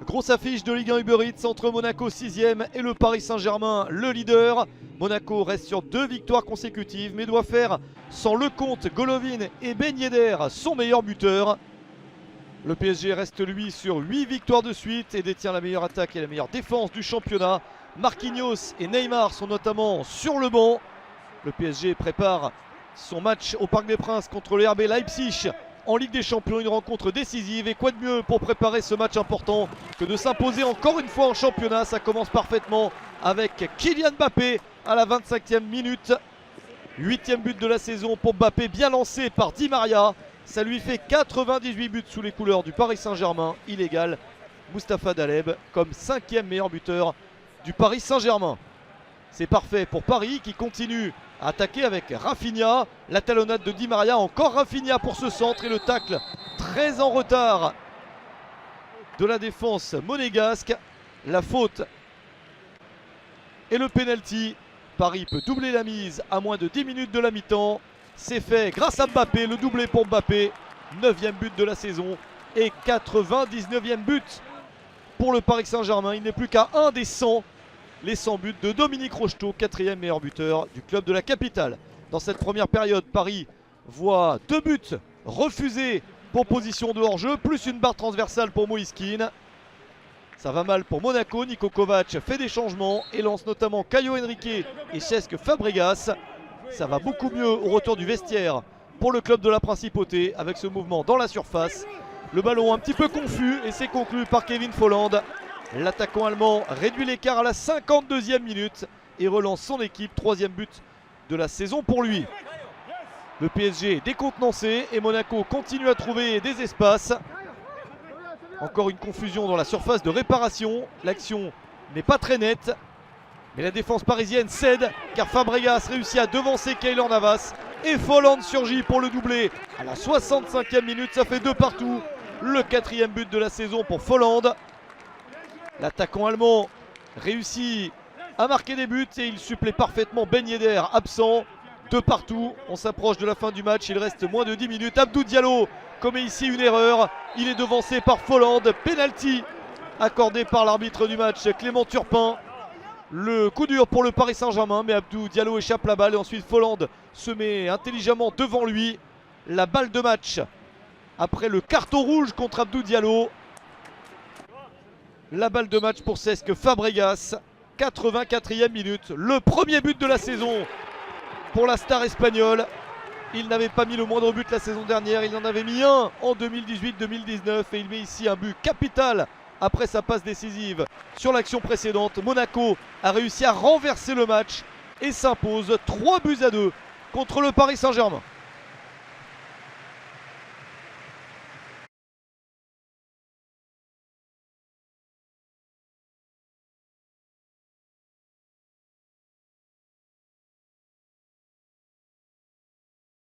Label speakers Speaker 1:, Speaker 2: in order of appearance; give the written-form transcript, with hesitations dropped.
Speaker 1: Grosse affiche de Ligue 1 Uber Eats entre Monaco 6ème et le Paris Saint-Germain, le leader. Monaco reste sur 2 victoires consécutives mais doit faire sans Lecomte, Golovin et Ben Yedder, son meilleur buteur. Le PSG reste lui sur 8 victoires de suite et détient la meilleure attaque et la meilleure défense du championnat. Marquinhos et Neymar sont notamment sur le banc. Le PSG prépare son match au Parc des Princes contre le RB Leipzig en Ligue des Champions, une rencontre décisive. Et quoi de mieux pour préparer ce match important que de s'imposer encore une fois en championnat. Ça commence parfaitement avec Kylian Mbappé à la 25e minute. 8e but de la saison pour Mbappé, bien lancé par Di Maria. Ça lui fait 98 buts sous les couleurs du Paris Saint-Germain. Il égale Mustapha Daleb comme 5e meilleur buteur du Paris Saint-Germain. C'est parfait pour Paris qui continue à attaquer avec Rafinha. La talonnade de Di Maria, encore Rafinha pour ce centre et le tacle très en retard de la défense monégasque. La faute et le penalty. Paris peut doubler la mise à moins de 10 minutes de la mi-temps. C'est fait grâce à Mbappé, le doublé pour Mbappé. 9e but de la saison et 99e but pour le Paris Saint-Germain. Il n'est plus qu'à un des 100. Les 100 buts de Dominique Rocheteau, 4e meilleur buteur du club de la capitale. Dans cette première période, Paris voit 2 buts refusés pour position de hors-jeu, plus une barre transversale pour Moïse Kean. Ça va mal pour Monaco, Niko Kovac fait des changements et lance notamment Caio Henrique et Cesc Fabregas. Ça va beaucoup mieux au retour du vestiaire pour le club de la Principauté avec ce mouvement dans la surface. Le ballon un petit peu confus et c'est conclu par Kevin Folland. L'attaquant allemand réduit l'écart à la 52e minute et relance son équipe. 3e but de la saison pour lui. Le PSG est décontenancé et Monaco continue à trouver des espaces. Encore une confusion dans la surface de réparation. L'action n'est pas très nette. Mais la défense parisienne cède car Fabregas réussit à devancer Keylor Navas. Et Folland surgit pour le doubler à la 65e minute. Ça fait 2 partout. Le 4e but de la saison pour Folland. L'attaquant allemand réussit à marquer des buts et il supplée parfaitement Ben Yedder, absent. 2 partout, on s'approche de la fin du match, il reste moins de 10 minutes. Abdou Diallo commet ici une erreur, il est devancé par Folland. Penalty accordé par l'arbitre du match, Clément Turpin. Le coup dur pour le Paris Saint-Germain, mais Abdou Diallo échappe la balle et ensuite Folland se met intelligemment devant lui. La balle de match après le carton rouge contre Abdou Diallo. La balle de match pour Cesc Fabregas, 84e minute. Le premier but de la saison pour la star espagnole. Il n'avait pas mis le moindre but la saison dernière, il en avait mis un en 2018-2019 et il met ici un but capital après sa passe décisive sur l'action précédente. Monaco a réussi à renverser le match et s'impose 3-2 contre le Paris Saint-Germain.